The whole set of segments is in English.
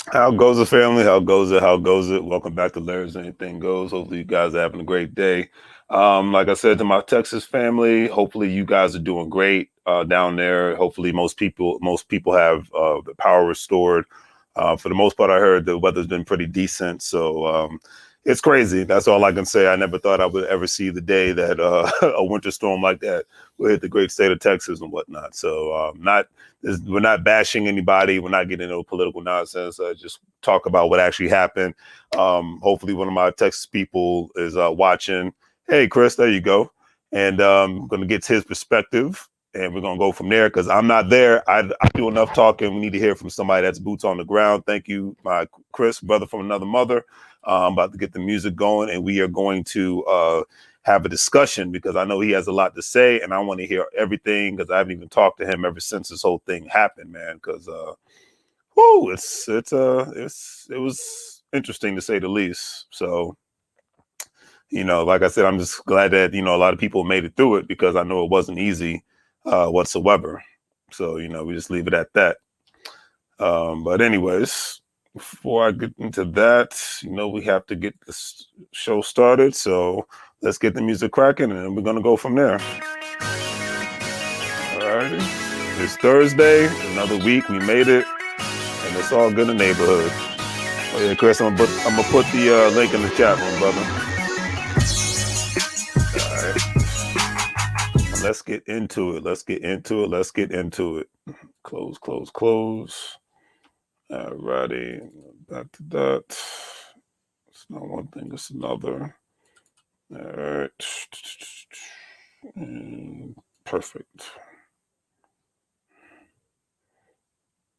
How goes the family? How goes it? How goes it? Welcome back to Larry's Anything Goes. Hopefully, you guys are having a great day. Like I said to my Texas family, hopefully you guys are doing great down there. Hopefully, most people have the power restored. For the most part, I heard the weather's been pretty decent, so it's crazy. That's all I can say. I never thought I would ever see the day that a winter storm like that will hit the great state of Texas and whatnot. So, not we're not bashing anybody. We're not getting into political nonsense. Just talk about what actually happened. Hopefully, one of my Texas people is watching. Hey, Chris, there you go. And I'm going to get his perspective. And we're going to go from there because I'm not there. I do enough talking. We need to hear from somebody that's boots on the ground. Thank you, my Chris, brother from another mother. I'm about to get the music going, and we are going to have a discussion because I know he has a lot to say, and I want to hear everything because I haven't even talked to him ever since this whole thing happened, man. Because it was interesting to say the least. So, like I said, I'm just glad that a lot of people made it through it because I know it wasn't easy whatsoever. So, we just leave it at that. But anyways, before I get into that, we have to get this show started. So let's get the music cracking and we're going to go from there. All righty. It's Thursday, another week. We made it. And it's all good in the neighborhood. Oh, yeah, Chris, I'm going to put the link in the chat room, brother. All right. Let's get into it. Let's get into it. Close. All righty. Back to that. It's not one thing, it's another. All right. And perfect.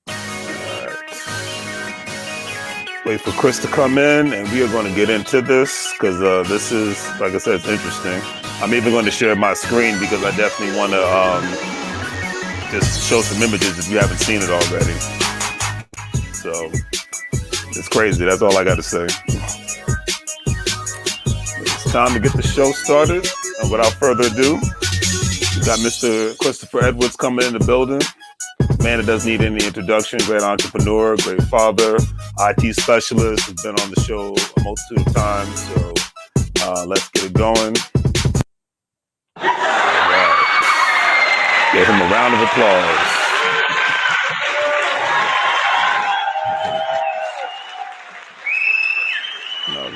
All right. Wait for Chris to come in, and we are going to get into this because this is, like I said, it's interesting. I'm even going to share my screen because I definitely want to just show some images if you haven't seen it already. So it's crazy. That's all I got to say. It's time to get the show started. And without further ado, we got Mr. Christopher Edwards coming in the building. Man that doesn't need any introduction. Great entrepreneur, great father, IT specialist. Has been on the show a multitude of times. So let's get it going. All right. Give him a round of applause.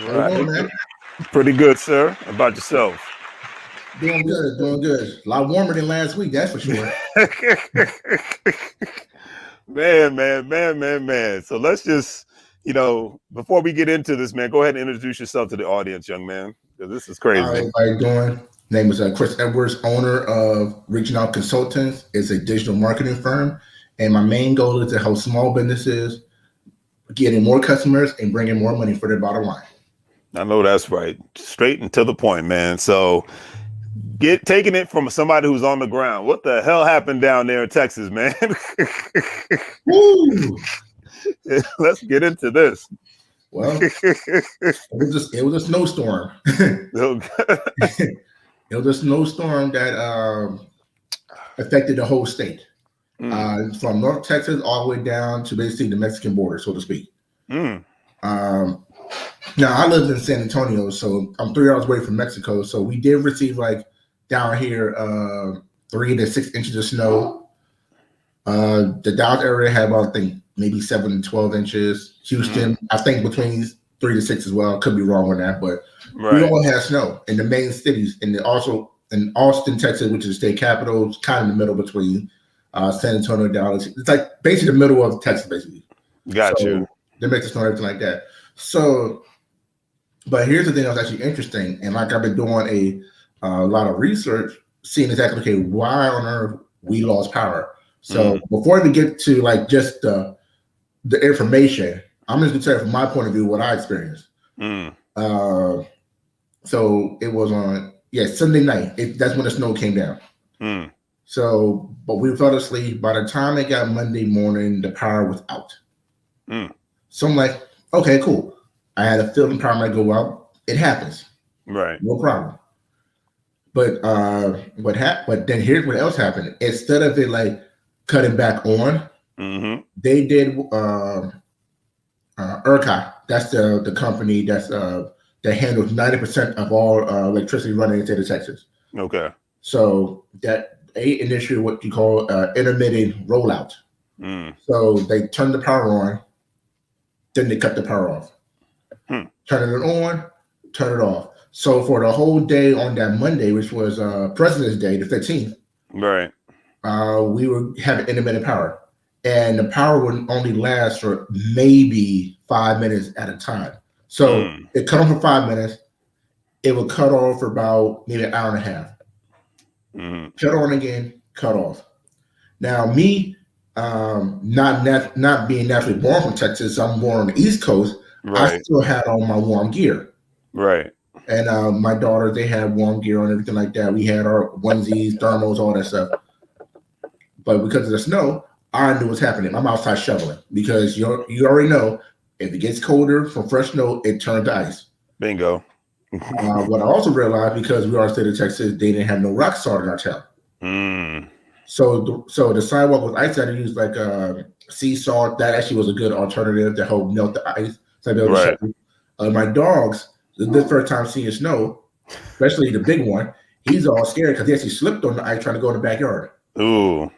All right. Doing, man? Pretty good, sir. How about yourself? Doing good. A lot warmer than last week, that's for sure. Man. So let's just, before we get into this, man, go ahead and introduce yourself to the audience, young man, because this is crazy. All right, how you doing? Name is Chris Edwards, owner of Reaching Out Consultants. It's a digital marketing firm, and my main goal is to help small businesses getting more customers and bringing more money for their bottom line. I know that's right. Straight and to the point, man. So taking it from somebody who's on the ground. What the hell happened down there in Texas, man? Woo! Let's get into this. Well, it was a snowstorm. It was a snowstorm that affected the whole state. From North Texas all the way down to basically the Mexican border, so to speak. Now, I live in San Antonio, so I'm 3 hours away from Mexico. So we did receive, like, down here, 3 to 6 inches of snow. The Dallas area had about, I think, maybe 7 to 12 inches. Houston, I think between 3 to 6 as well. Could be wrong on that, but we all had snow in the main cities. And also in Austin, Texas, which is the state capital, it's kind of in the middle between San Antonio and Dallas. It's like basically the middle of Texas, basically. Got you. They make the snow and everything like that. So, but here's the thing that was actually interesting, and like I've been doing a lot of research, seeing exactly, okay, why on earth we lost power. So before we get to like just the information, I'm just gonna tell you from my point of view what I experienced. So it was on Sunday night. That's when the snow came down. So, but we fell asleep. By the time it got Monday morning, the power was out. So I'm like, okay, cool. I had a feeling power might go out. It happens. Right. No problem. But but then here's what else happened. Instead of it like cutting back on, they did ERCOT. That's the company that handles 90% of all electricity running in the state of Texas. Okay. So that they initiate what you call intermittent rollout. So they turn the power on, then they cut the power off. Turn it on, turn it off. So for the whole day on that Monday, which was President's Day, the 15th, Right. we were having intermittent power. And the power would only last for maybe 5 minutes at a time. So it cut off for 5 minutes. It would cut off for about maybe an hour and a half. Cut on again, cut off. Now, me not being naturally born from Texas, I'm born on the East Coast. Right. I still had all my warm gear. Right. And my daughter, they had warm gear on, everything like that. We had our onesies, thermals, all that stuff. But because of the snow, I knew what's happening. I'm outside shoveling because you already know if it gets colder from fresh snow, it turns to ice. Bingo. What I also realized, because we are in the state of Texas, they didn't have no rock salt in our town. So the sidewalk was ice. I used like sea salt. That actually was a good alternative to help melt the ice. So I be able to shovel. My dogs, the first time seeing snow, especially the big one, he's all scared because he actually slipped on the ice trying to go in the backyard. Ooh.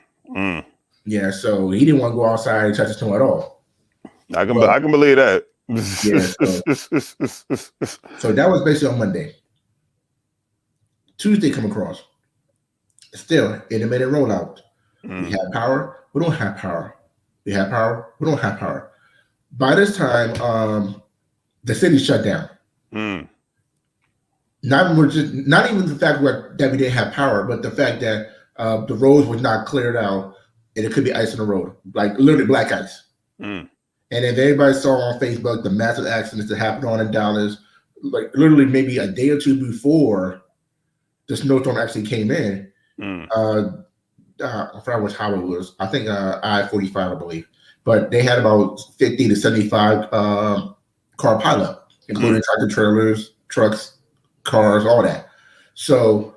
Yeah, so he didn't want to go outside and touch the snow at all. I can believe that. Yeah, so that was basically on Monday. Tuesday come across. Still intermittent rollout. We have power. We don't have power. We have power. We don't have power. By this time, the city shut down. Not even the fact that we didn't have power, but the fact that the roads were not cleared out, and it could be ice on the road, like literally black ice. And if anybody saw on Facebook the massive accidents that happened in Dallas, like literally maybe a day or two before the snowstorm actually came in, I forgot which highway it was. I think I-45, I believe. But they had about 50 to 75 car pileup, including tractor trailers, trucks, cars, all that. So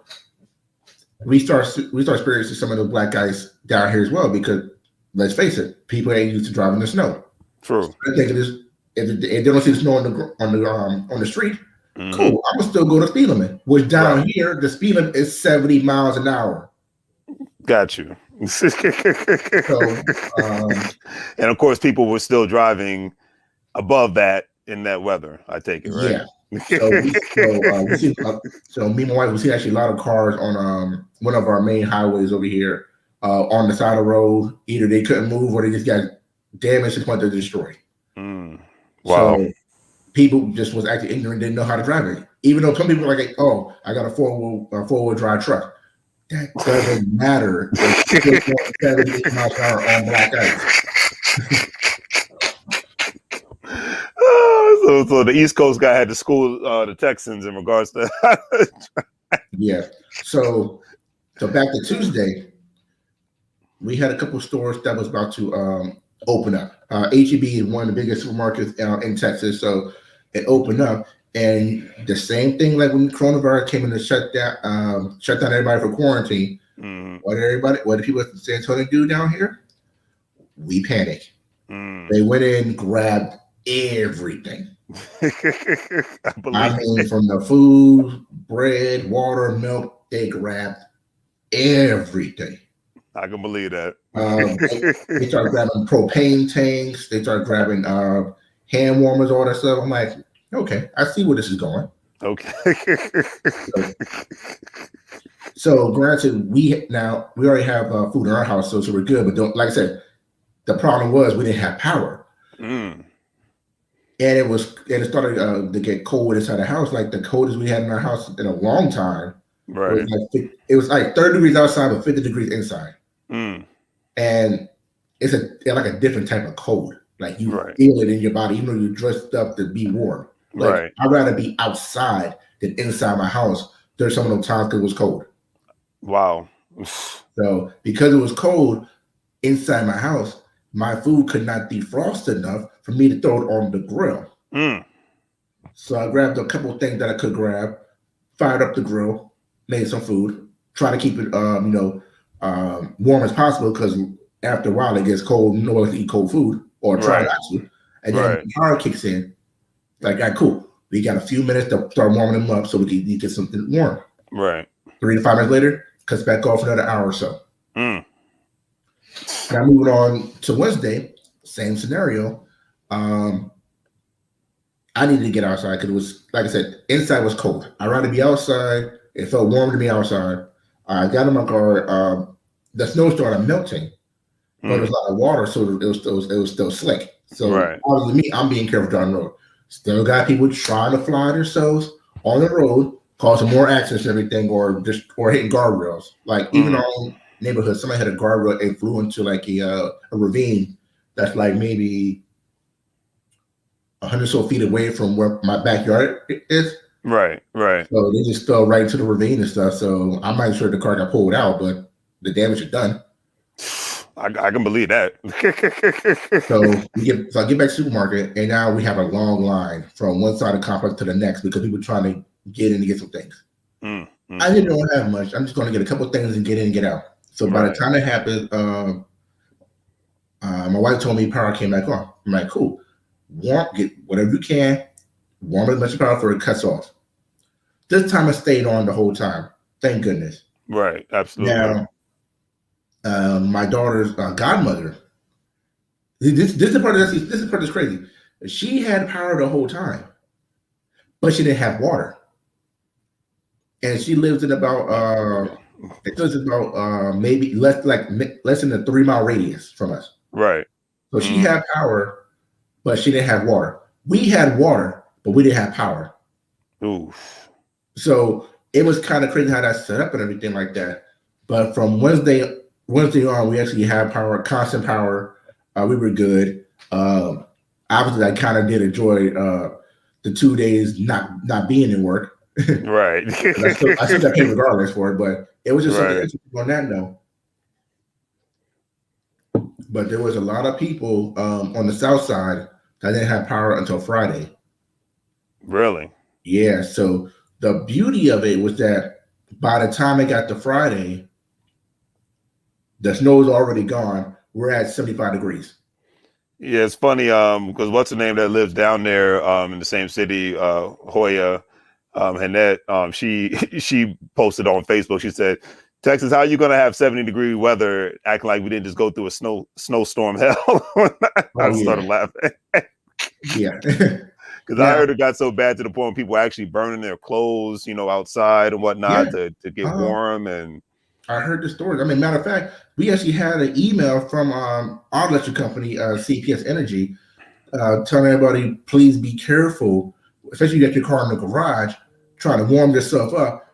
we start experiencing some of the black ice down here as well, because let's face it, people ain't used to driving in the snow. True. I think if they don't see the snow on the street, cool. I'm gonna still go to speed limit. Which down here, the speed limit is 70 miles an hour. Got you. So, and of course, people were still driving above that in that weather. I take it, right? Yeah. So me and my wife, we see actually a lot of cars on one of our main highways over here on the side of the road. Either they couldn't move or they just got damaged to the point they're destroyed. Wow. So people just was actually ignorant, didn't know how to drive it. Even though some people were like, "Oh, I got a four-wheel drive truck." That doesn't matter. It's still 70 miles an hour on black ice. So the East Coast guy had to school the Texans in regards to Yeah. So back to Tuesday, we had a couple of stores that was about to open up. HEB is one of the biggest supermarkets in Texas, so it opened up, and the same thing like when coronavirus came in to shut down everybody for quarantine. What did people in San Antonio do down here? We panicked. They went in, grabbed everything. I mean, from the food, bread, water, milk, they grabbed everything. I can believe that. They started grabbing propane tanks. They started grabbing hand warmers, all that stuff. I'm like, okay, I see where this is going. Okay. So granted, we already have food in our house, so we're good. But like I said, the problem was we didn't have power. And it started to get cold inside the house, like the coldest we had in our house in a long time. Right. It was like 30 degrees outside, but 50 degrees inside. And it's like a different type of cold. Like you feel it in your body, even though you're dressed up to be warm. Like I'd rather be outside than inside my house. There's some of those times because it was cold. Wow. So because it was cold inside my house, my food could not defrost enough for me to throw it on the grill. So I grabbed a couple of things that I could grab, fired up the grill, made some food, try to keep it warm as possible, because after a while it gets cold. No one likes to eat cold food or try not to. And then Right. the power kicks in. Like, all right, cool. We got a few minutes to start warming them up so we can get something warm. Right. 3 to 5 minutes later, cuts back off another hour or so. Mm. Now moving on to Wednesday, same scenario. I needed to get outside because it was, like I said, inside was cold. I'd rather be outside. It felt warm to be outside. I got in my car. The snow started melting, but there was a lot of water, so it was still slick. So Right. obviously, me, I'm being careful driving the road. Still got people trying to fly themselves on the road, causing more accidents and everything, or hitting guardrails. Like even our own neighborhood, somebody had a guardrail and flew into like a ravine that's like maybe 100 so feet away from where my backyard is. Right. Right. So they just fell right into the ravine and stuff. So I'm not sure the car got pulled out, but the damage is done. I can believe that. So I get back to the supermarket, and now we have a long line from one side of the complex to the next because people trying to get in to get some things. I didn't don't have much. I'm just going to get a couple of things and get in and get out. So by the time it happened, my wife told me power came back on. I'm like, cool. Get whatever you can, warm as much power before it cuts off. This time it stayed on the whole time. Thank goodness. Right. Absolutely. Now, my daughter's godmother. This is the part that's crazy. She had power the whole time, but she didn't have water, and she lives in about maybe less than a 3 mile radius from us. Right. So she had power, but she didn't have water. We had water, but we didn't have power. Oof. So it was kind of crazy how that set up and everything like that. But from Wednesday on, we actually had power, constant power. We were good. Obviously, I kind of did enjoy the 2 days not being in work. Right. I still got paid regardless for it, but it was just something interesting on that note. But there was a lot of people on the south side that didn't have power until Friday. Really? Yeah. So the beauty of it was that by the time it got to Friday, the snow was already gone. We're at 75 degrees. Yeah, it's funny because what's the name that lives down there in the same city, Hoya, Hannette, she posted on Facebook. She said, "Texas, how are you gonna have 70-degree weather acting like we didn't just go through a snowstorm hell?" I started laughing. Yeah. Because I heard it got so bad to the point where people were actually burning their clothes, outside and whatnot to get warm. And I heard the story. I mean, matter of fact, we actually had an email from our electric company, CPS Energy, telling everybody, please be careful, especially if you got your car in the garage, trying to warm yourself up.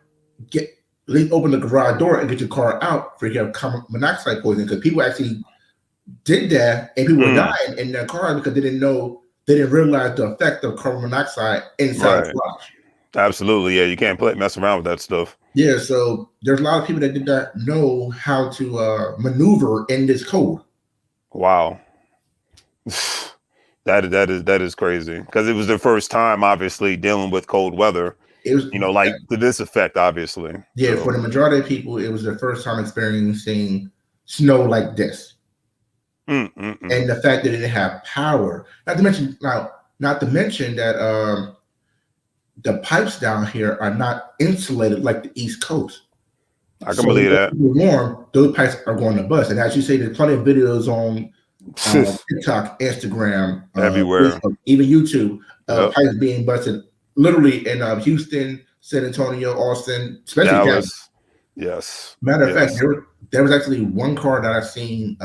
At least open the garage door and get your car out for you have carbon monoxide poisoning, because people actually did that and people were dying in their cars because they didn't realize the effect of carbon monoxide inside the garage. Absolutely. Yeah, you can't mess around with that stuff. Yeah, so there's a lot of people that did not know how to maneuver in this cold. Wow. That is crazy, because it was their first time obviously dealing with cold weather. It was to this effect, obviously. Yeah, so for the majority of people, it was their first time experiencing snow like this. And the fact that it didn't have power. Not to mention that the pipes down here are not insulated like the East Coast. I can believe that. Warm, those pipes are going to bust. And as you say, there's plenty of videos on TikTok, Instagram, everywhere, Facebook, even YouTube, pipes being busted, literally in Houston, San Antonio, Austin, especially Dallas. Yes. Matter of fact, there was actually one car that I've seen.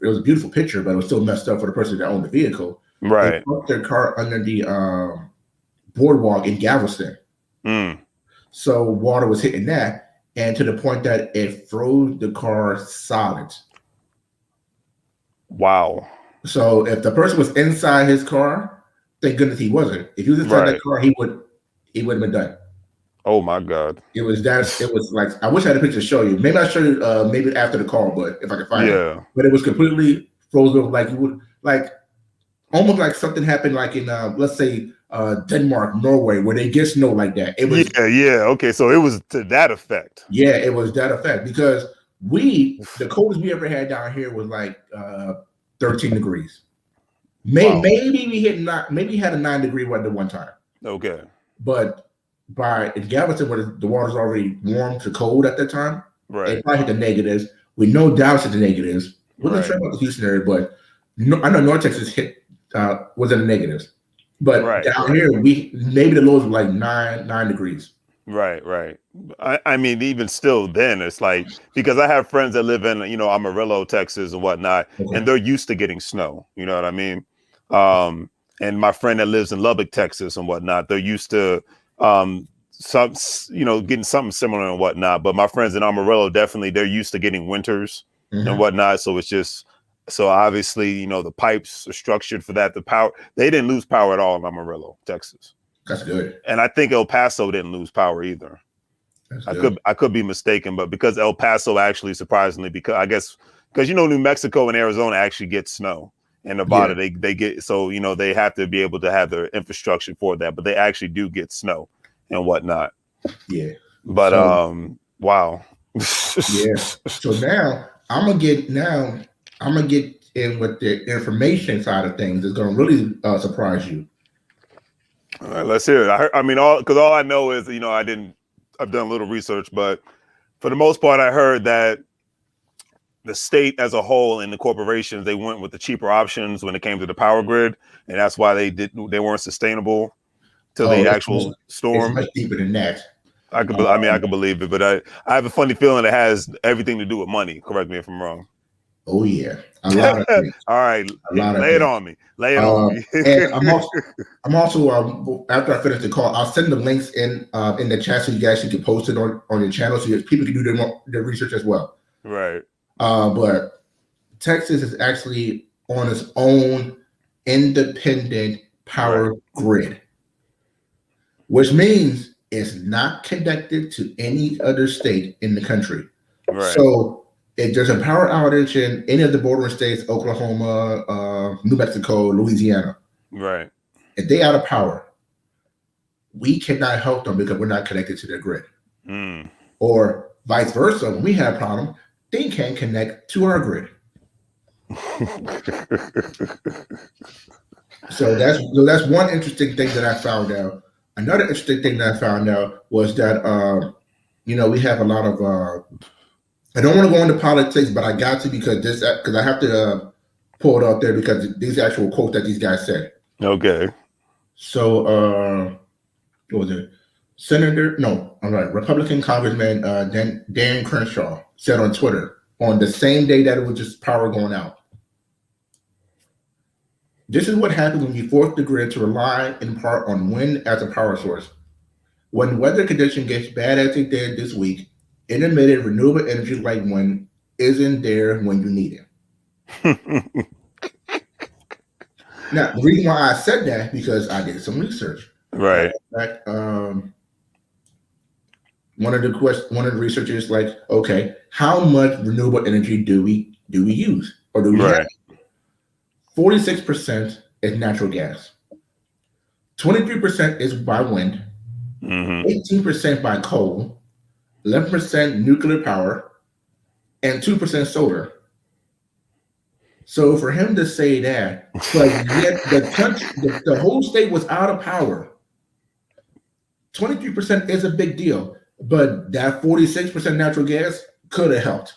It was a beautiful picture, but it was still messed up for the person that owned the vehicle. Right. They parked their car under the boardwalk in Galveston. So water was hitting that, and to the point that it froze the car solid. Wow. So if the person was inside his car, thank goodness he wasn't. If he was inside that car, he would have been done. Oh my God. It was like, I wish I had a picture to show you. Maybe I'll show you maybe after the call, but if I can find it. But it was completely frozen, like you would, like almost like something happened like in let's say Denmark, Norway, where they get snow like that. It was okay. So it was to that effect. Yeah, it was that effect, because the coldest we ever had down here was like 13 degrees. Wow. Maybe we hit not. Maybe we had a 9-degree weather one time. Okay. But in Galveston, where the water's already warm to cold at that time, Right. it probably hit the negatives. We know Dallas hit the negatives. Wasn't sure about the Houston area, but I know North Texas was in the negatives. But down here, maybe the lows were like 9 degrees. Right. I mean, even still, then it's like, because I have friends that live in, Amarillo, Texas, and whatnot, and they're used to getting snow. You know what I mean? And my friend that lives in Lubbock, Texas, and whatnot, they're used to getting something similar and whatnot. But my friends in Amarillo, definitely, they're used to getting winters and whatnot. So it's just, so obviously, the pipes are structured for that. The power, they didn't lose power at all in Amarillo, Texas. That's good. And I think El Paso didn't lose power either. I could be mistaken, but because El Paso actually, surprisingly, because New Mexico and Arizona actually get snow, and Nevada they get, so they have to be able to have their infrastructure for that, but they actually do get snow and whatnot. Yeah. But wow. Yeah. So now I'm gonna get in with the information side of things. It's gonna really surprise you. All right, let's hear it. All I know is, I've done a little research, but for the most part, I heard that the state as a whole and the corporations, they went with the cheaper options when it came to the power grid, and that's why they weren't sustainable till the actual storm. It's much deeper than that. I could believe it, but I have a funny feeling it has everything to do with money. Correct me if I'm wrong. Oh yeah, a lot of things. All right, lay it on me. And I'm also after I finish the call, I'll send the links in the chat so you guys can post it on your channel so people can do their research as well. Right. But Texas is actually on its own independent power grid, which means it's not connected to any other state in the country. Right. So if there's a power outage in any of the bordering states, Oklahoma, New Mexico, Louisiana, right, if they out of power, we cannot help them because we're not connected to their grid. Or vice versa, when we have a problem, they can't connect to our grid. So that's one interesting thing that I found out. Another interesting thing that I found out was that we have a lot of I don't want to go into politics, but I got to because I have to pull it up there because these actual quotes that these guys said. Okay. So what was it? Republican Congressman Dan Crenshaw said on Twitter on the same day that it was just power going out. This is what happens when you force the grid to rely in part on wind as a power source. When weather conditions get bad as they did this week, intermittent renewable energy like wind isn't there when you need it. Now, the reason why I said that because I did some research. Right. In fact, one of the researchers like, okay, how much renewable energy do we use or do we have? 46% is natural gas. 23% is by wind. 18% by coal. 11% nuclear power, and 2% solar. So for him to say that, but yet the country, the whole state was out of power. 23% is a big deal, but that 46% natural gas could have helped.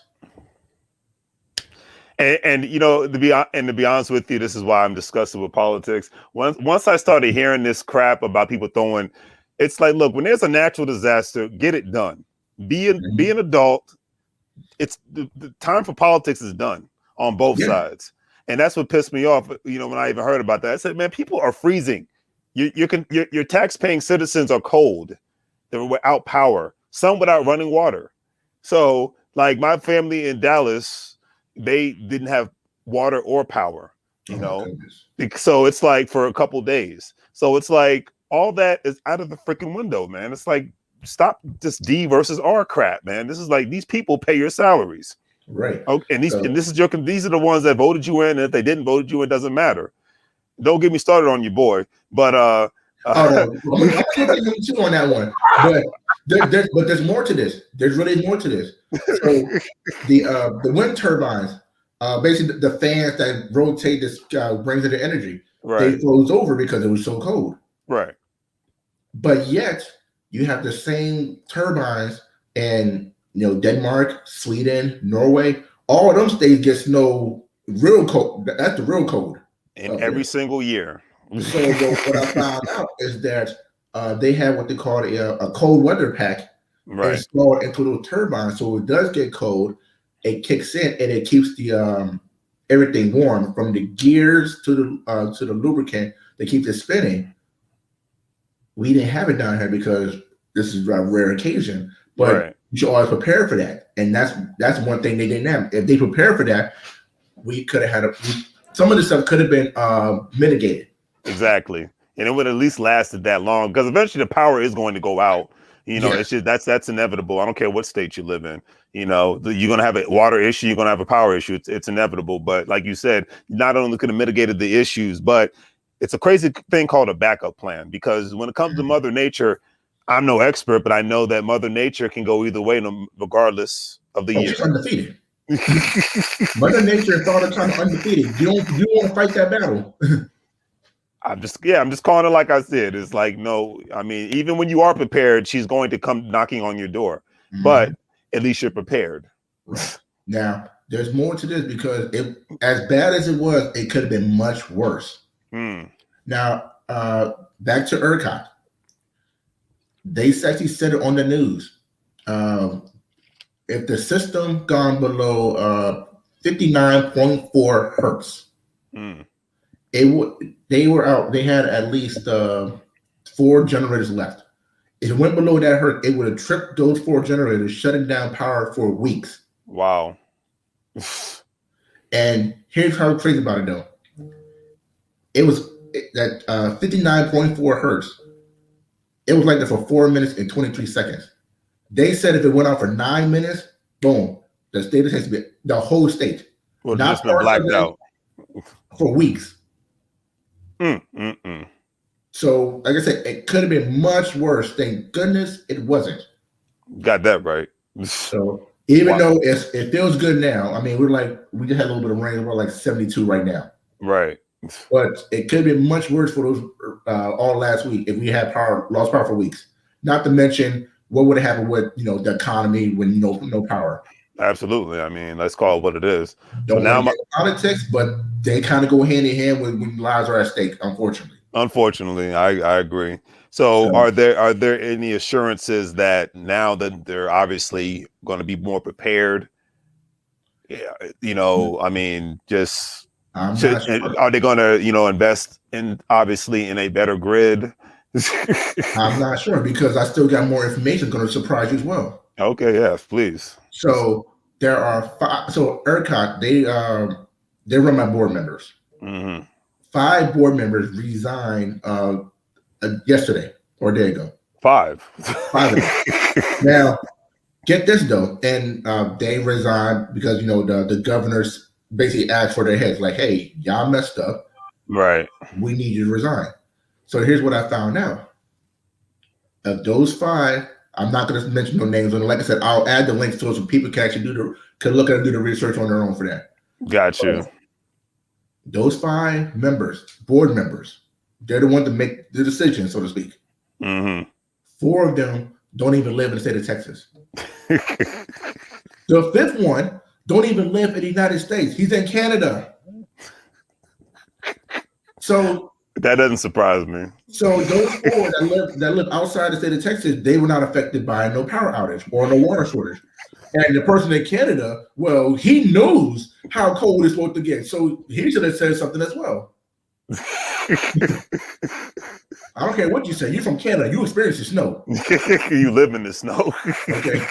And to be honest with you, this is why I'm disgusted with politics. Once I started hearing this crap about people throwing, it's like, look, when there's a natural disaster, get it done. Be an adult. It's the time for politics is done on both sides, and that's what pissed me off. When I even heard about that, I said, "Man, people are freezing. Your tax-paying citizens are cold. They're without power. Some without running water. So, like my family in Dallas, they didn't have water or power. So it's like for a couple days. So it's like all that is out of the freaking window, man. It's like." Stop this D versus R crap, man. This is like these people pay your salaries, right? Okay, and these are the ones that voted you in. And if they didn't vote you in, it doesn't matter. Don't get me started on you, boy. But no. I'm gonna take you on that one. But there's more to this. There's really more to this. So the wind turbines, Basically the fans that rotate this brings it the energy. They Right. froze over because it was so cold. Right. But yet you have the same turbines in Denmark, Sweden, Norway. All of them states get snow real cold. That's the real cold And up every there. single year. So what I found out is that they have what they call a cold weather pack Right. installed into those turbines. So it does get cold, it kicks in and it keeps the everything warm from the gears to the lubricant that keeps it spinning. We didn't have it down here because this is a rare occasion, but Right. you should always prepare for that. And that's one thing they didn't have. If they prepared for that, we could have had some of this stuff could have been mitigated. Exactly. And it would at least lasted that long because eventually the power is going to go out. It's Yes. just that's inevitable. I don't care what state you live in. You're gonna have a water issue, you're gonna have a power issue. It's inevitable. But like you said, not only could have mitigated the issues, but it's a crazy thing called a backup plan. Because when it comes to Mother Nature, I'm no expert, but I know that Mother Nature can go either way, regardless of the Oh, she's year. undefeated. Mother Nature is all the time undefeated. You don't want to fight that battle. I'm just calling it like I said. It's like, no, I mean, even when you are prepared, she's going to come knocking on your door. But at least you're prepared. Right. Now, there's more to this because as bad as it was, it could have been much worse. Now, back to ERCOT. They actually said it on the news. If the system gone below 59.4 hertz, they were out. They had at least 4 generators left. If it went below that hertz, it would have tripped those 4 generators, shutting down power for weeks. Wow. And here's how crazy about it, though. It was that 59.4 hertz. It was like that for 4 minutes and 23 seconds. They said if it went out for 9 minutes, boom, the state has to be the whole state. Would have just been blacked out for weeks. So, like I said, it could have been much worse. Thank goodness it wasn't. Got that right. So even though it feels good now, I mean, we just had a little bit of rain. We're like 72 right now. Right. But it could have been much worse for those all last week if we had lost power for weeks. Not to mention what would have happened with the economy when no power. Absolutely. I mean, let's call it what it is. Don't want to get politics, but they kind of go hand in hand when lives are at stake, unfortunately. Unfortunately, I agree. So are there any assurances that now that they're obviously going to be more prepared? Yeah, I mean, just are they going to invest in obviously in a better grid? I'm not sure because I still got more information going to surprise you as well. Okay, yes, please. So there are 5. So ERCOT, they run by board members. 5 board members resigned yesterday or a day ago. 5. 5 of them. Now, get this though, and they resigned because the governors basically asked for their heads, like, "Hey, y'all messed up. Right. We need you to resign." So here's what I found out. Of those 5, I'm not going to mention no names on it. Like I said, I'll add the links to it so people can actually can look at and do the research on their own for that. Got you. Those 5 board members, they're the ones to make the decision, so to speak. 4 of them don't even live in the state of Texas. The 5th one don't even live in the United States. He's in Canada. So that doesn't surprise me. So those 4 that live outside the state of Texas, they were not affected by no power outage or no water shortage. And the person in Canada, well, he knows how cold it's supposed to get. So he should have said something as well. I don't care what you say. You're from Canada. You experience the snow. You live in the snow. Okay.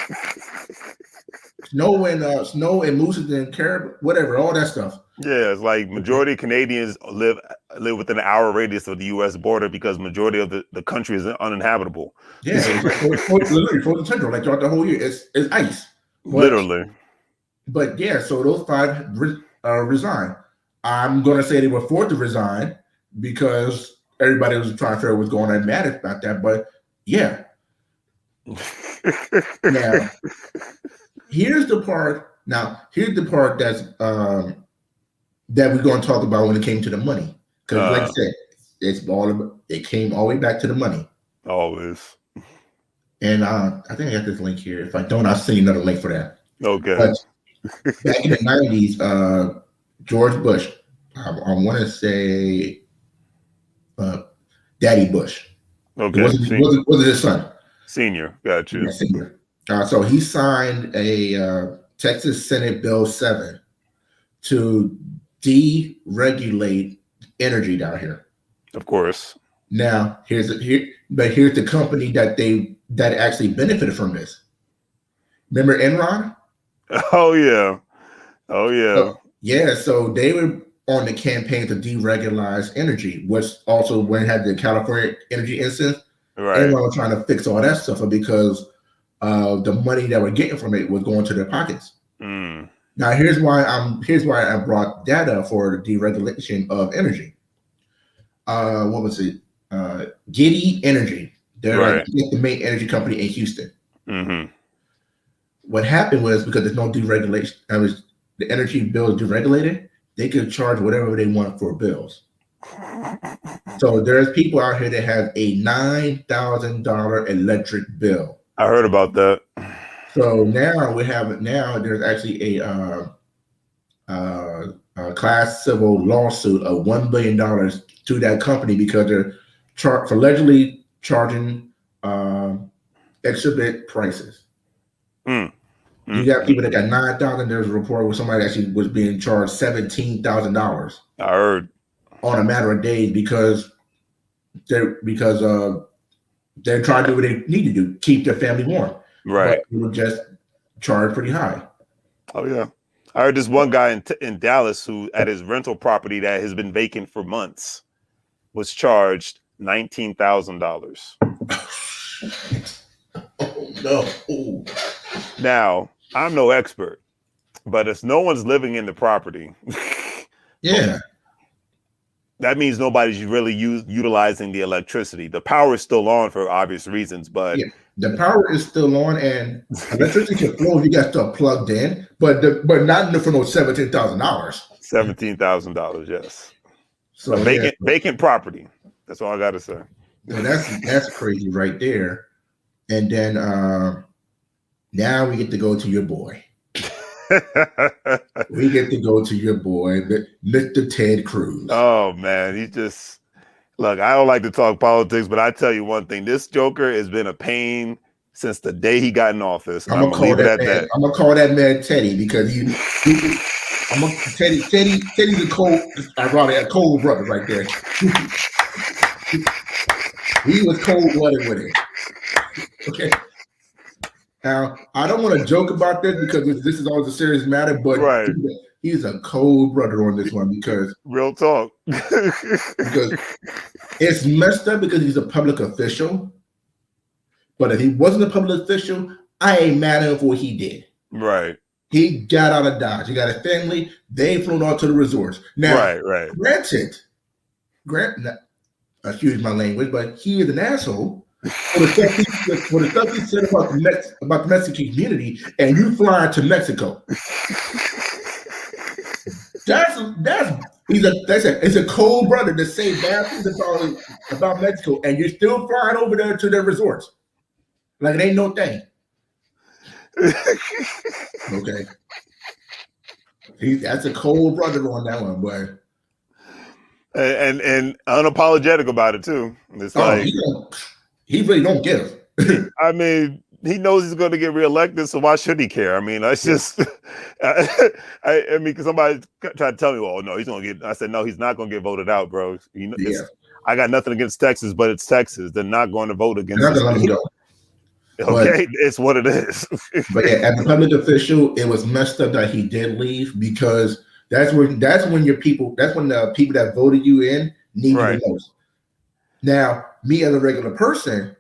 Snow and mooses and Caribbean, whatever, all that stuff. Yeah, it's like majority of Canadians live within an hour radius of the U.S. border because majority of the country is uninhabitable. Yeah, it's literally frozen tundra, like throughout the whole year. It's ice. Literally. But yeah, so those 5 resigned. I'm going to say they were forced to resign because everybody was trying to figure out what's going on, mad about that. But yeah. Now, here's the part Now, here's the part that we're going to talk about when it came to the money, because, like I said, it came all the way back to the money. Always. And I think I got this link here. If I don't, I'll send you another link for that. Okay. But back in the 90s, George Bush, I want to say Daddy Bush. Okay. It wasn't his son. Senior. Got you. Yeah, senior. So he signed a Texas Senate Bill 7 to deregulate energy down here. Of course. Now, here's the company that actually benefited from this. Remember Enron? Oh yeah. Oh yeah. Yeah, so they were on the campaign to deregulate energy, which also when it had the California energy incident, Right. Enron was trying to fix all that stuff because the money that we're getting from it was going to their pockets. Mm. Now, here's why I brought data for the deregulation of energy. What was it? Giddy Energy. They're like the main energy company in Houston. Mm-hmm. What happened was because there's no deregulation, the energy bill is deregulated, they could charge whatever they want for bills. So there's people out here that have a $9,000 electric bill. I heard about that. So now there's actually a class civil lawsuit of $1 billion to that company because they're allegedly charging exorbitant prices. You got people that got $9,000. There's a report where somebody actually was being charged $17,000. I heard on a matter of days because they're trying to do what they need to do, keep their family warm. Right. But they would just charge pretty high. Oh yeah. I heard this one guy in Dallas who at his rental property that has been vacant for months was charged $19,000. Oh no. Ooh. Now, I'm no expert, but if no one's living in the property, yeah, that means nobody's really utilizing the electricity. The power is still on for obvious reasons, but the power is still on, and electricity can flow if you got stuff plugged in, but not for no $17,000. $17,000, yes. So a vacant property. That's all I got to say. So that's crazy right there. And then now we get to go to your boy. We get to go to your boy, Mr. Ted Cruz. Oh man, look, I don't like to talk politics, but I tell you one thing: this Joker has been a pain since the day he got in office. I'm gonna call that man. I'm gonna call that man Teddy because Teddy's a cold brother right there. He was cold-blooded with it. Okay. Now, I don't want to joke about this because this is always a serious matter, but he's a cold brother on this one because real talk. Because it's messed up because he's a public official. But if he wasn't a public official, I ain't mad at him for what he did. Right. He got out of Dodge. He got a family. They flew out to the resorts. Now, granted, excuse my language, but he is an asshole for the stuff he said about the Mexican community, and you fly to Mexico. It's a cold brother to say bad things about Mexico, and you're still flying over there to their resorts. Like it ain't no thing. Okay. That's a cold brother on that one, boy. And unapologetic about it too. It's he really don't give. I mean, he knows he's going to get reelected, so why should he care? I mean, that's just. I mean, because somebody tried to tell me, "Oh no, he's going to get." I said, "No, he's not going to get voted out, bro." You know, I got nothing against Texas, but it's Texas. They're not going to vote against. Okay, it's what it is. But as a public official, it was messed up that he did leave because that's when the people that voted you in need you the most. Now, me as a regular person,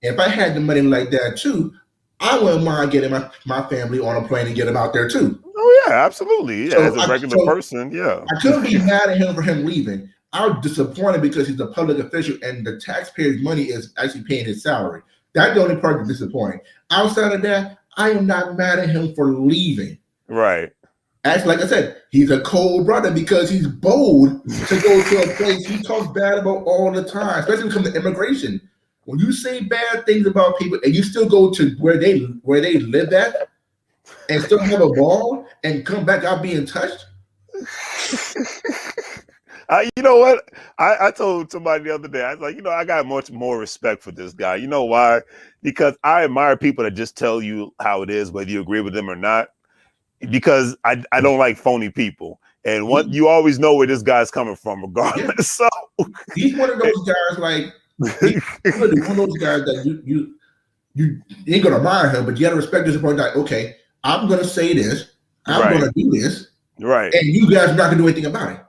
if I had the money like that too, I wouldn't mind getting my family on a plane and get them out there too. Oh yeah, absolutely. Yeah, as a regular person, yeah. I couldn't be mad at him for him leaving. I was disappointed because he's a public official and the taxpayers' money is actually paying his salary. That's the only part that's disappointing. Outside of that, I am not mad at him for leaving. Right. Actually, like I said, he's a cold brother because he's bold to go to a place he talks bad about all the time, especially when it comes to immigration. When you say bad things about people and you still go to where they live at and still have a ball and come back out being touched. You know what? I told somebody the other day, I was like, I got much more respect for this guy. You know why? Because I admire people that just tell you how it is, whether you agree with them or not. Because I don't like phony people. And what He, you always know where this guy's coming from, yeah, regardless. So he's one of those guys like he's really one of those guys that you ain't gonna admire him, but you gotta respect this point. Like, okay, I'm gonna say this, I'm right, gonna do this, right. and you guys are not gonna do anything about it.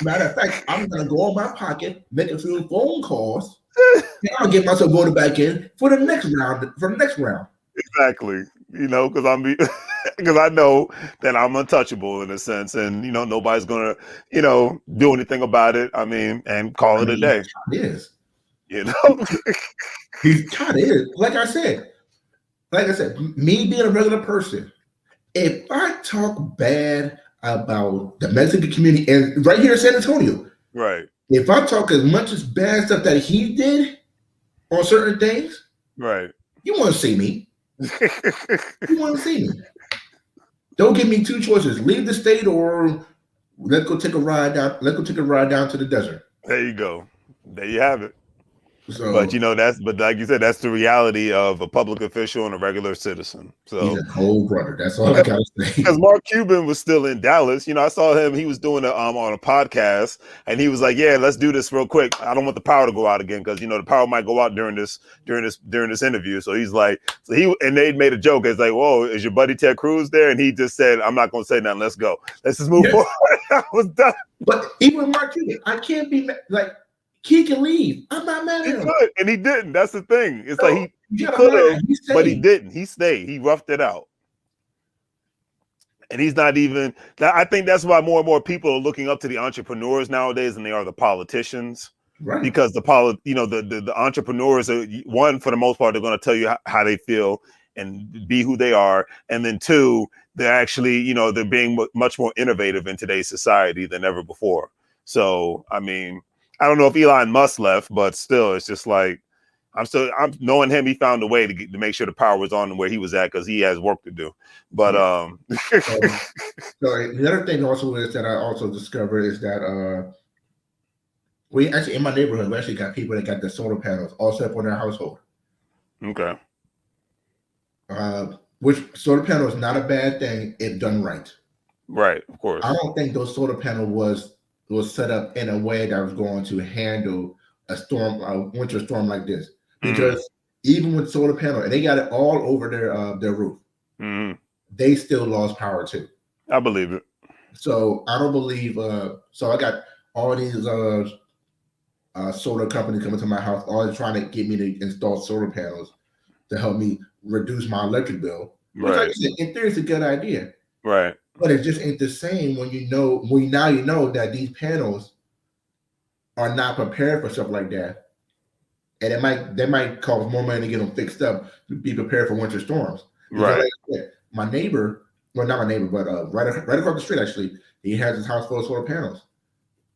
Matter of fact, I'm gonna go on my pocket, make a few phone calls, and I'll get myself voted back in for the next round. Exactly. Because because I know that I'm untouchable in a sense, and nobody's gonna do anything about it. I mean, and call I it a mean, day. it is. You know. He's kind of is. Like I said, me being a regular person, if I talk bad about the Mexican community and right here in San Antonio, Right. if I talk as much as bad stuff that he did on certain things, Right. you want to see me. You want to see me. Don't give me two choices: leave the state or let's go take a ride down. Let's go take a ride down to the desert. There you go. There you have it. But So but like you said, that's the reality of a public official and a regular citizen. he's So a cold brother. That's all I gotta say. because Mark Cuban was still in Dallas, I saw him. He was doing on a podcast, and he was like, "Yeah, let's do this real quick. I don't want the power to go out again because the power might go out during this interview." So he's like, and they made a joke. It's like, "Whoa, is your buddy Ted Cruz there?" And he just said, "I'm not going to say nothing. Let's go. Let's just move forward." I was done. But even with Mark Cuban, I can't be like he can leave. I'm not mad at He him. could, and he didn't. That's the thing. It's like he gotta could have, mind. He but he stayed. didn't. He stayed. He roughed it out. And he's not even. I think that's why more and more people are looking up to the entrepreneurs nowadays than they are the politicians, Right. because the entrepreneurs are, one, for the most part, they're going to tell you how they feel and be who they are, and then two, they're actually they're being much more innovative in today's society than ever before. So I mean, I don't know if Elon Musk left, but still, it's just like I'm knowing him. He found a way to make sure the power was on where he was at because he has work to do. But So the other thing also is that I also discovered is that we actually in my neighborhood we actually got people that got the solar panels all set up on their household. Okay. Which solar panel is not a bad thing if done right. Right, of course. I don't think those solar panel was set up in a way that was going to handle a winter storm like this. Because even with solar panel, and they got it all over their roof, they still lost power too. I believe it. So I don't believe. So I got all these solar companies coming to my house, all trying to get me to install solar panels to help me reduce my electric bill. Which, like I said, in theory, is a good idea. Right. But it just ain't the same when now you know that these panels are not prepared for stuff like that. And they might cost more money to get them fixed up to be prepared for winter storms. Because right. Like I said, my neighbor, well, not my neighbor, but right across the street, actually, he has his house full of solar panels.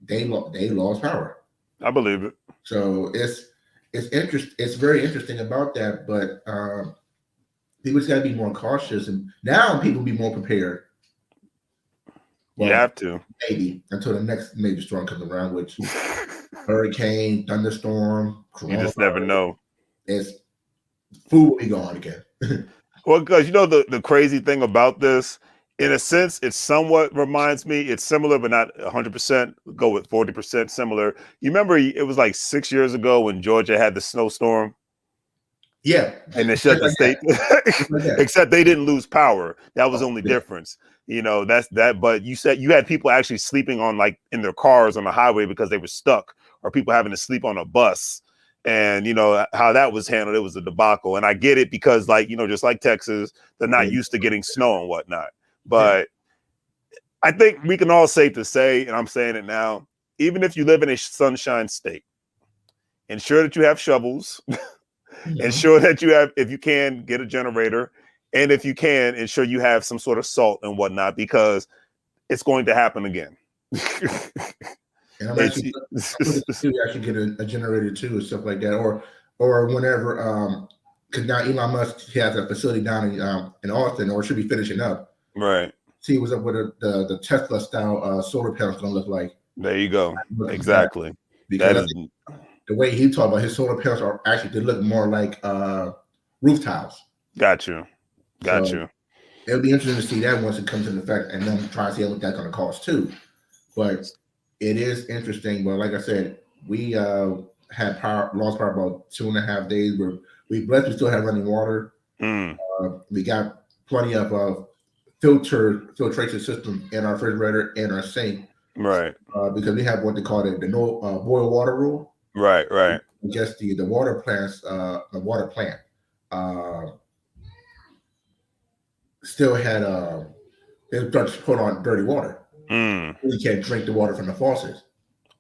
They lost power. I believe it. So it's very interesting about that. But people just got to be more cautious, and now people be more prepared. Well, you have to. Maybe until the next major storm comes around, which hurricane, thunderstorm, you just never know. It's food will be gone again. Well, because the crazy thing about this, in a sense, it somewhat reminds me. It's similar, but not 100%. Go with 40% similar. You remember it was like 6 years ago when Georgia had the snowstorm. Yeah, and they shut the state. Except they didn't lose power. That was the only difference. That's that. But you said you had people actually sleeping on in their cars on the highway because they were stuck, or people having to sleep on a bus. And how that was handled, it was a debacle. And I get it because just like Texas, they're not used to getting snow and whatnot. But I think we can all safe to say, and I'm saying it now, even if you live in a sunshine state, ensure that you have shovels. Ensure that you have, if you can, get a generator And if you can, ensure you have some sort of salt and whatnot, because it's going to happen again. And I'm it's actually looking to actually get a generator too and stuff like that, or whenever because now Elon Musk has a facility down in Austin, or should be finishing up. right. See what's up with the Tesla style solar panels going to look like. There you go. Looking for that Exactly. because That I is think the way he talked about his solar panels are actually they look more like roof tiles. got you. Got So you. it'll be interesting to see that once it comes into effect, and then try to see what that's going to cost too. But it is interesting. But like I said, we had lost power about 2.5 days. We blessed we still have running water. Mm, We got plenty of filtration system in our refrigerator and our sink right. because we have what they call the no boil water rule. Right. Right. Just the water plants, the water plant still had it starts to put on dirty water. Mm, We can't drink the water from the faucets.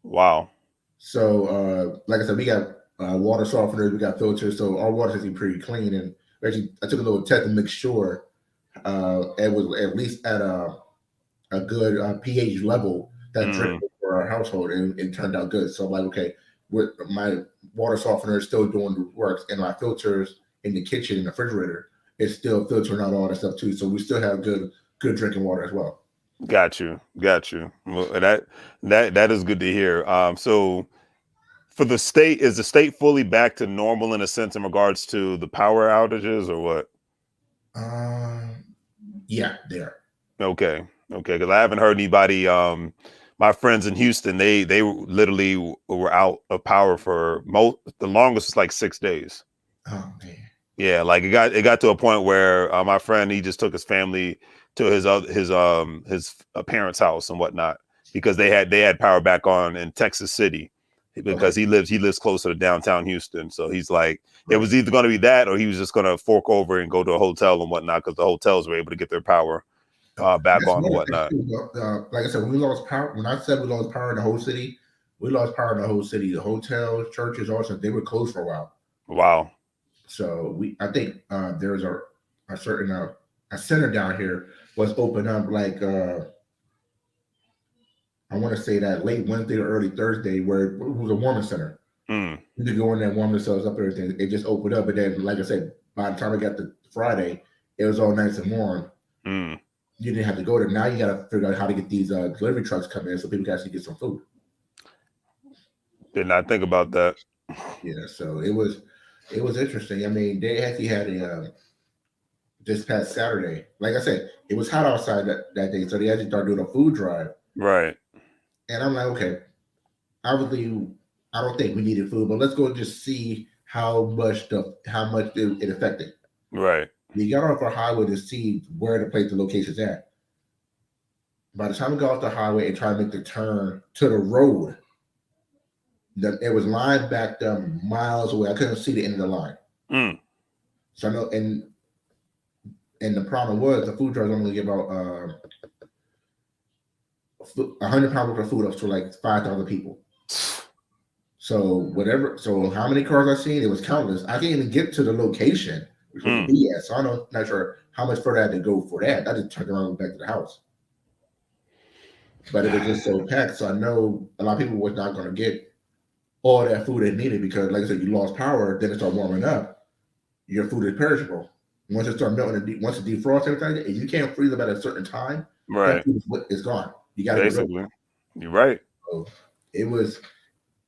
wow. So, like I said, we got water softeners, we got filters, so our water is pretty clean. And actually, I took a little test to make sure it was at least at a good pH level that Mm, drinkable for our household, and it turned out good. So I'm like, okay, with my water softener is still doing the works, and my filters in the kitchen and the refrigerator is still filtering out all that stuff too. So we still have good drinking water as well. got you. Got you. Well, that is good to hear. So for the state, is the state fully back to normal in a sense in regards to the power outages or what? Um, yeah, there. Okay. Okay. Because I haven't heard anybody. My friends in Houston, they literally were out of power for the longest was like 6 days. Oh man. Yeah, like it got to a point where my friend he just took his family to his parents' house and whatnot because they had power back on in Texas City Okay. because he lives closer to downtown Houston. So he's like it Right. was either going to be that or he was just going to fork over and go to a hotel and whatnot because the hotels were able to get their power back That's on and another thing whatnot. too. Like I said, when we lost power, when I said we lost power in the whole city, we lost power in the whole city. The hotels, churches, also they were closed for a while. Wow. So I think there's a certain a center down here was open up like I want to say that late Wednesday or early Thursday, where it was a warming center. Mm, You could go in there and warm themselves up and everything. It just opened up, and then like I said, by the time I got to Friday, it was all nice and warm. mm. You didn't have to go there. Now you got to figure out how to get these delivery trucks come in so people can actually get some food. Did not think about that. Yeah, so it was interesting. I mean, they actually had a this past Saturday. Like I said, it was hot outside that day, so they actually started doing a food drive. Right. And I'm like, okay, obviously, I don't think we needed food, but let's go and just see how much it affected. Right. We got off our highway to see where to place the locations at. By the time we got off the highway and tried to make the turn to the road, it was line backed up miles away. I couldn't see the end of the line. Mm, So I know, and the problem was the food truck was only give out 100 pounds worth of food up to like 5,000 people. So whatever, so how many cars I seen? It was countless. I can't even get to the location which was mm. be at. So I'm not sure how much further I had to go for that. I just turned around and went back to the house. But it was just so packed. So I know a lot of people was not going to get all that food they needed because, like I said, you lost power. Then it started warming up. Your food is perishable. Once it starts melting, once it defrosts everything, and you can't freeze them at a certain time, that Right. food is gone. You got to get rid of it. Basically. You're right. So it was.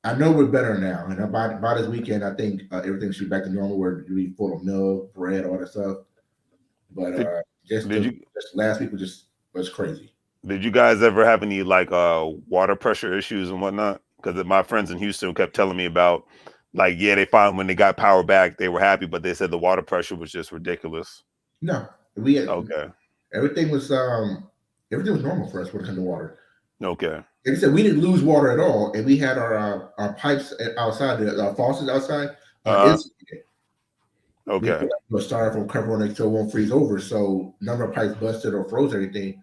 I know we're better now, and by this weekend, I think everything should be back to normal. Where you be full of milk, bread, all that stuff. But Did just did the you just last week was crazy. Did you guys ever have any like water pressure issues and whatnot? Because my friends in Houston kept telling me about like yeah, they found when they got power back, they were happy, but they said the water pressure was just ridiculous. No, we Okay. everything was everything was normal for us when it came to water. Okay. Like I said, we didn't lose water at all, and we had our pipes outside, the faucets outside. Uh Insulated. We okay. put a styrofoam cover on it so it won't freeze over. So none of our pipes busted or froze or anything.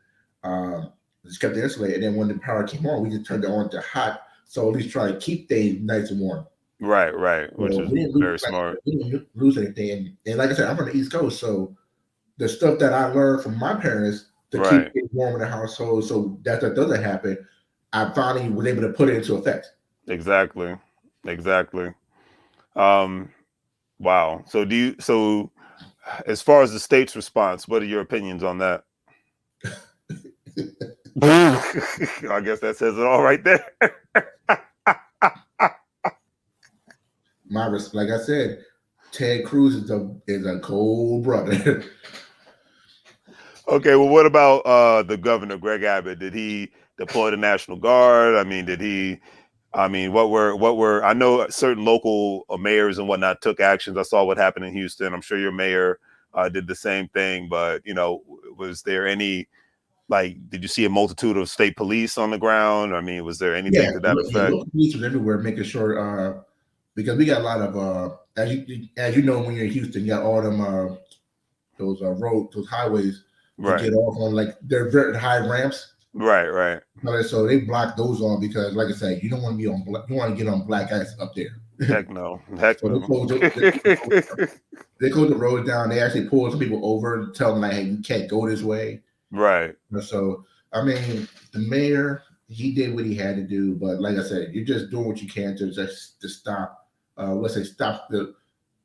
Just kept it insulated. And then when the power came on, we just turned it on to hot. So at least try to keep things nice and warm. Right, right. Which So is we didn't lose, very like, smart. we didn't lose anything. And like I said, I'm from the East Coast, so the stuff that I learned from my parents to keep Right. things warm in the household, so that doesn't happen. I finally was able to put it into effect. Exactly. Exactly. Um, wow. So as far as the state's response, what are your opinions on that? I guess that says it all right there. Like I said, Ted Cruz is a cold brother. Okay, well, what about the governor, Greg Abbott? Did he deploy the National Guard? I mean, what were I know certain local mayors and whatnot took actions. I saw what happened in Houston. I'm sure your mayor did the same thing, but was there any, like, did you see a multitude of state police on the ground? I mean, was there anything Yeah, to that yeah, effect? local police was everywhere, making sure because we got a lot of as you know, when you're in Houston, you got all them those highways to Right, get off on, like they're very high ramps. right, right. So they block those off because, like I said, you don't want to be on you don't want to get on black ice up there. Heck no, heck So no. they close the road down. They actually pull some people over, tell them like, "Hey, you can't go this way." Right, So I mean, the mayor, he did what he had to do, but like I said, you're just doing what you can to stop. Let's say stop the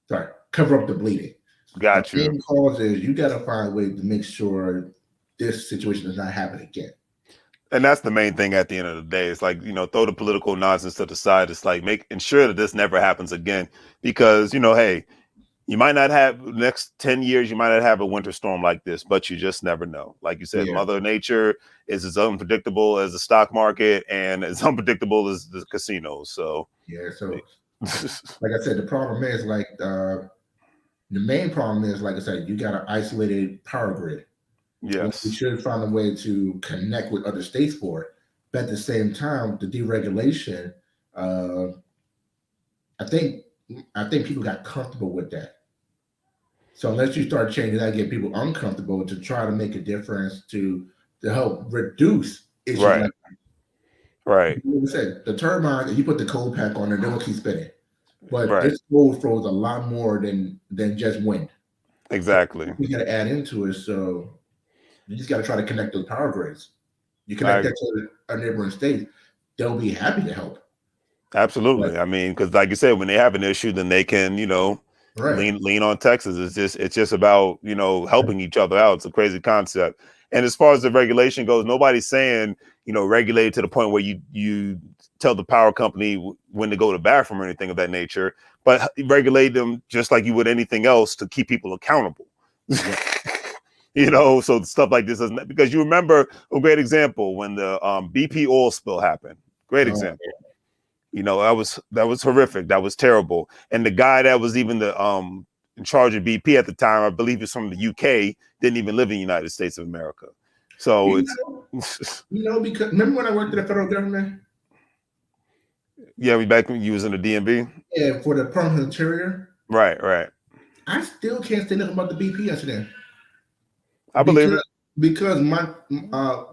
sorry, cover up the bleeding. The got you. main cause is you got to find a way to make sure this situation does not happen again. And that's the main thing at the end of the day. It's like, throw the political nonsense to the side. It's like ensure that this never happens again. Because, hey, you might not have next 10 years, you might not have a winter storm like this, but you just never know. Like you said, Yeah, Mother Nature is as unpredictable as the stock market and as unpredictable as the casinos. So yeah. So like I said, the problem is like the main problem is, like I said, you got an isolated power grid. We yes. should find a way to connect with other states for it. But at the same time, the deregulation, uh, I think I think people got comfortable with that. So unless you start changing that, get people uncomfortable to try to make a difference to help reduce issues Right. like Right. like I said, the turbine, if you put the cold pack on there, they will keep spinning. But Right. this cold throws a lot more than just wind. So Exactly. we got to add into it. So you just got to try to connect those power grids. You connect I that to a neighboring state, they'll be happy to help. But Absolutely. I mean, because like you said, when they have an issue, then they can, right, lean on Texas. It's just about, helping each other out. It's a crazy concept. And as far as the regulation goes, nobody's saying, regulate it to the point where you tell the power company when to go to the bathroom or anything of that nature, but regulate them just like you would anything else to keep people accountable. right. So stuff like this doesn't, because you remember a great example when the BP oil spill happened. Great Uh, example. That was horrific. That was terrible. And the guy that was even the in charge of BP at the time, I believe he's from the UK, didn't even live in the United States of America. So you it's know, because remember when I worked at the federal government? yeah, we back when you was in the DMV. Yeah, for the Department of Interior. Right, right. I still can't say nothing about the BP incident I believe because it. my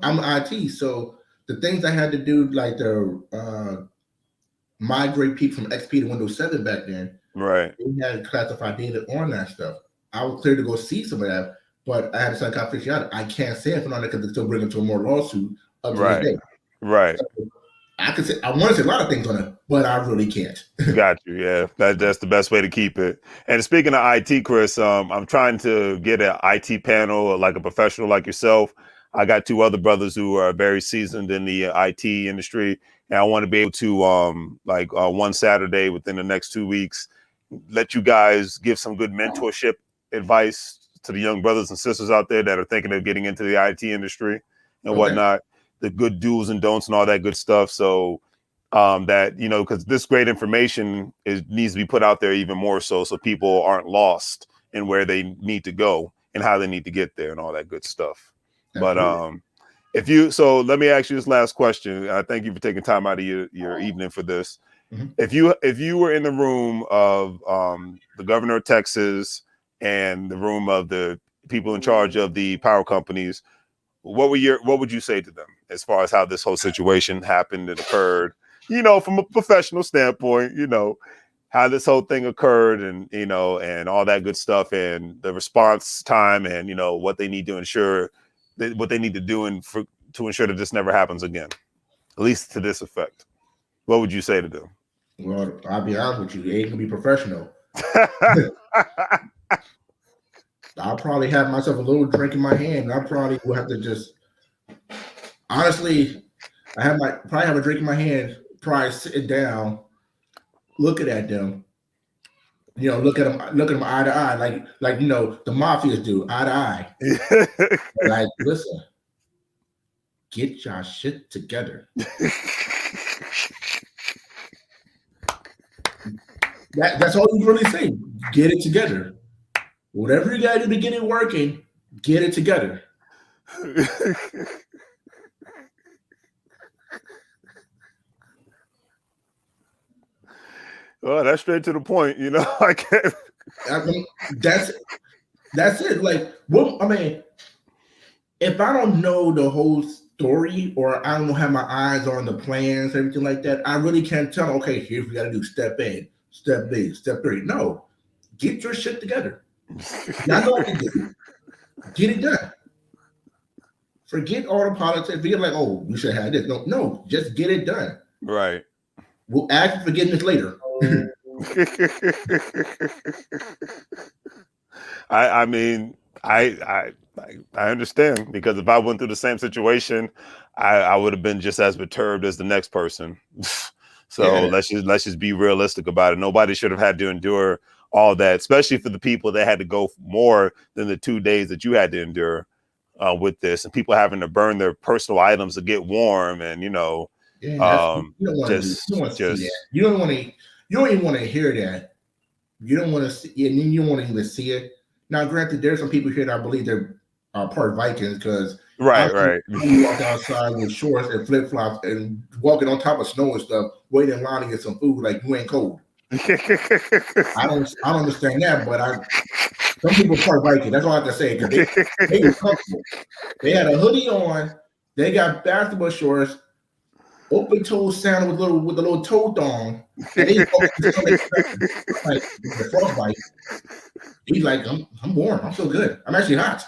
I'm IT, so the things I had to do, like the migrate people from XP to Windows 7 back then, Right, they had classified data on that stuff. I was clear to go see some of that, but I had to say, I can't say anything on it because it's still bringing to a more lawsuit up to this right, day. right. So I could say I want to say a lot of things on it, but I really can't. Got you. Yeah, that's the best way to keep it. And speaking of IT, Chris, I'm trying to get an IT panel, or like a professional like yourself. I got two other brothers who are very seasoned in the IT industry, and I want to be able to, like, one Saturday within the next 2 weeks, let you guys give some good mentorship advice to the young brothers and sisters out there that are thinking of getting into the IT industry and Okay, whatnot, the good do's and don'ts and all that good stuff. So that because this great information needs to be put out there even more so people aren't lost in where they need to go and how they need to get there and all that good stuff. But absolutely. if you so let me ask you this last question. I thank you for taking time out of your evening for this. Mhm. If you were in the room of the governor of Texas and the room of the people in charge of the power companies, what would you say to them as far as how this whole situation happened and occurred, from a professional standpoint? how this whole thing occurred, and and all that good stuff, and the response time, and what they need to ensure, what they need to do, to ensure that this never happens again, at least to this effect. What would you say to them? Well, I'll be honest with you, it ain't gonna be professional. I'll probably have myself a little drink in my hand. I probably will have to just honestly, probably have a drink in my hand, probably sitting down, looking at them, look at them eye to eye, like the mafias do, eye to eye. Like, listen, get your shit together. That's all you really say. Get it together. Whatever you gotta do to get it working, get it together. Well, that's straight to the point. I can't. I mean, that's it. Like, what? I mean, if I don't know the whole story, or I don't have my eyes on the plans, everything like that, I really can't tell. Okay, here's what we got to do: step A, step B, step 3. No, get your shit together. Y'all know what to do. Get it done. Forget all the politics. Forget like, oh, we should have this. No, just get it done. Right. We'll ask for forgiveness later. I mean, I understand, because if I went through the same situation, I would have been just as perturbed as the next person. So Yeah. let's just be realistic about it. Nobody should have had to endure all that, especially for the people that had to go more than the 2 days that you had to endure with this, and people having to burn their personal items to get warm, and Yeah, you don't want to just see that. You don't want to. You don't even want to hear that. You don't want to see, and you don't want to even see it. Now, granted, there's some people here that I believe they're part Vikings, because right. You walk outside with shorts and flip flops and walking on top of snow and stuff, waiting in line to get some food, like you ain't cold. I don't understand that, but some people part Viking. That's all I have to say, because they were comfortable. They had a hoodie on. They got basketball shorts, open toe sandal with a little toe thong, and they like the frostbite. He's like, I'm warm. I'm so good. I'm actually hot.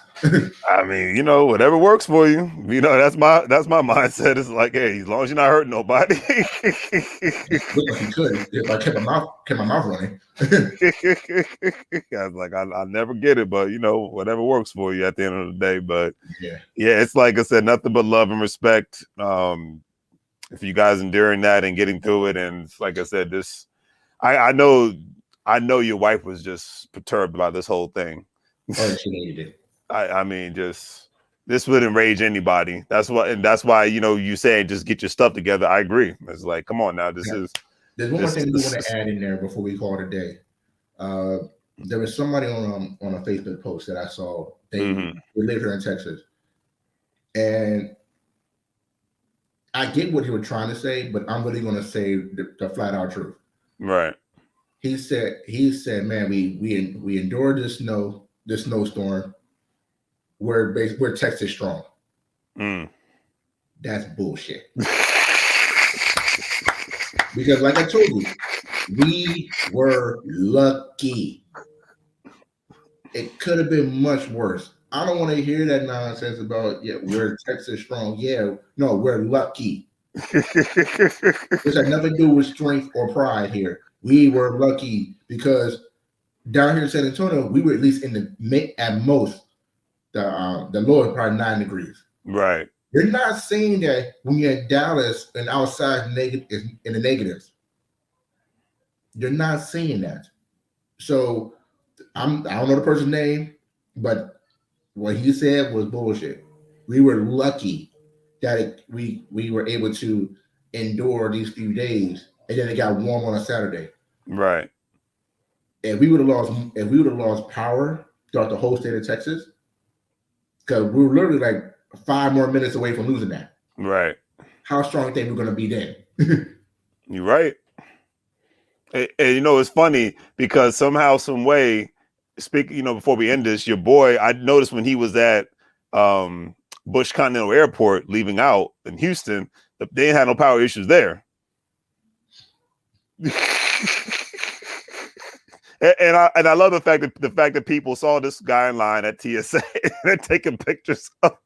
I mean, whatever works for you. That's my mindset. It's like, hey, as long as you're not hurting nobody. Look like he could if I kept my mouth running. I was like, I never get it, but whatever works for you at the end of the day. But yeah, it's like I said, nothing but love and respect. If you guys enduring that and getting through it, and like I said, I know your wife was just perturbed by this whole thing. Oh, she needed it. I mean, this would enrage anybody. That's why you saying just get your stuff together. I agree. It's like, come on now. There's one more thing we want to add in there before we call it a day. There was somebody on a Facebook post that I saw. They live here in Texas, and I get what he was trying to say, but I'm really going to say the flat out truth. Right. He said, man, we endured this snowstorm. We're Texas strong. That's bullshit. Because like I told you, we were lucky. It could have been much worse. I don't want to hear that nonsense about, we're Texas strong. Yeah, no, we're lucky. This had nothing to do with strength or pride here. We were lucky because down here in San Antonio, we were at least at most the lower probably 9 degrees. Right. You're not saying that when you're in Dallas and outside in the negatives. You're not saying that. So I don't know the person's name, but what he said was bullshit. We were lucky that we were able to endure these few days, and then it got warm on a Saturday. Right. If we would have lost power throughout the whole state of Texas, because we were literally like 5 more minutes away from losing that. Right. How strong do you think we're going to be then? You're right. And it's funny because somehow, some way, before we end this, your boy, I noticed when he was at Bush Continental Airport leaving out in Houston, they didn't have no power issues there. And I love the fact that people saw this guy in line at TSA and they're taking pictures of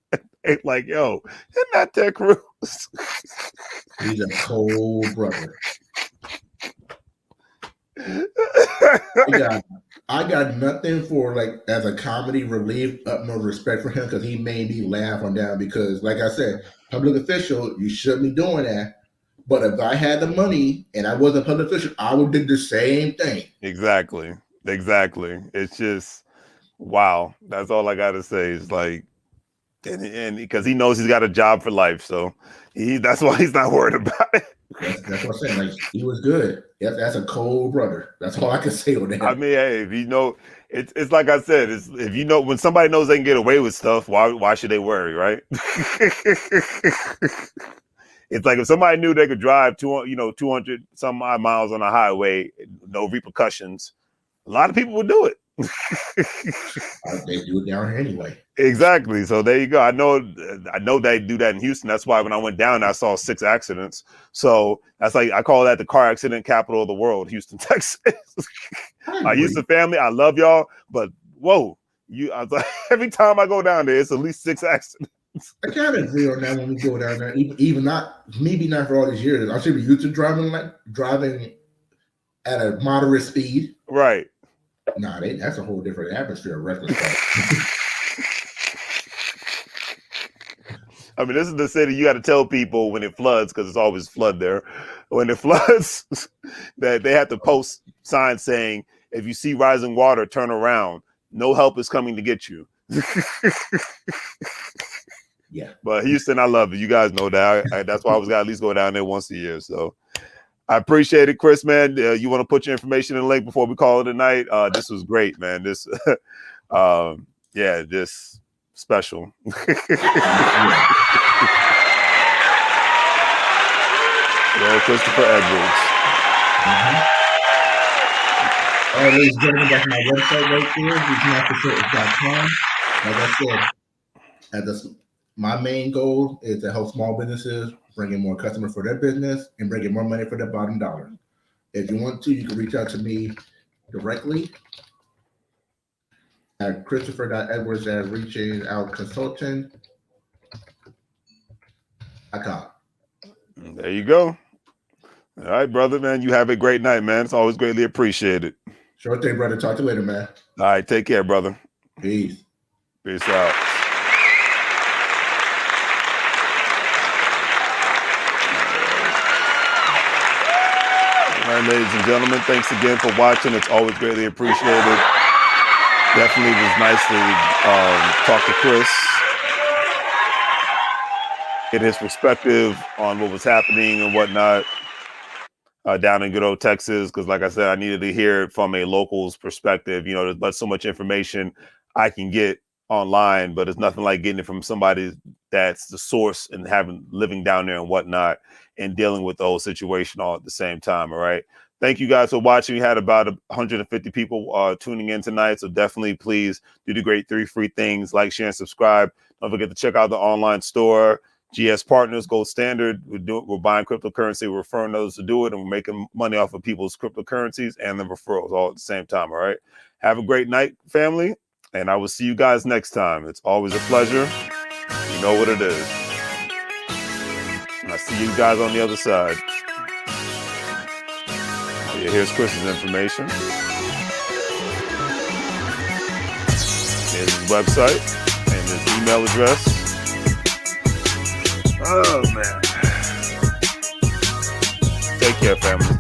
it, like, yo, isn't that Ted Cruz? He's a cold brother. I got nothing for, like, as a comedy relief, utmost respect for him, because he made me laugh on down. Because, like I said, public official, you shouldn't be doing that. But if I had the money and I wasn't a public official, I would do the same thing. Exactly. It's just wow. That's all I gotta say. Is like, and because he knows he's got a job for life, so that's why he's not worried about it. That's what I'm saying. Like, he was good. That's a cold brother. That's all I can say on that. I mean, hey, if you know, it's like I said, if you know, when somebody knows they can get away with stuff, why should they worry, right? It's like if somebody knew they could drive 200 some odd miles on a highway, no repercussions, a lot of people would do it. They do it down here anyway. Exactly. So there you go. I know they do that in Houston. That's why when I went down, I saw 6 accidents. So that's like, I call that the car accident capital of the world, Houston, Texas. My Houston family, I love y'all, but whoa, I was like, every time I go down there, it's at least 6 accidents. I kind of agree on that when we go down there. Even not, maybe not for all these years. I should be used to driving at a moderate speed. Right. Nah, that's a whole different atmosphere of reckless car. I mean, this is the city you got to tell people when it floods, because it's always flood there. When it floods, that they have to post signs saying, if you see rising water, turn around. No help is coming to get you. Yeah. But Houston, I love it. You guys know that. That's why I was got to at least go down there once a year. So I appreciate it, Chris, man. You want to put your information in the link before we call it a night? This was great, man. This, this special. Well, Christopher Edwards. All right, ladies and gentlemen, that's my website right there, reachingoutoforcertain.com. Like I said, my main goal is to help small businesses bring in more customers for their business and bring in more money for their bottom dollar. If you want to, you can reach out to me directly at Christopher.Edwards@reachingoutconsulting.com. There you go. All right, brother, man. You have a great night, man. It's always greatly appreciated. Sure thing, brother. Talk to you later, man. All right, take care, brother. Peace. Peace out. All right, ladies and gentlemen, thanks again for watching. It's always greatly appreciated. Definitely was nice to talk to Chris, get his perspective on what was happening and whatnot down in good old Texas. Because like I said, I needed to hear it from a local's perspective. You know, there's so much information I can get online, but it's nothing like getting it from somebody that's the source and living down there and whatnot and dealing with the whole situation all at the same time. All right. Thank you guys for watching. We had about 150 people tuning in tonight. So definitely please do the great 3 free things: like, share, and subscribe. Don't forget to check out the online store. GS Partners, Gold Standard. We're buying cryptocurrency. We're referring others to do it. And we're making money off of people's cryptocurrencies and the referrals all at the same time. All right. Have a great night, family. And I will see you guys next time. It's always a pleasure. You know what it is. And I see you guys on the other side. Yeah, here's Chris's information. Here's his website and his email address. Oh, man. Take care, family.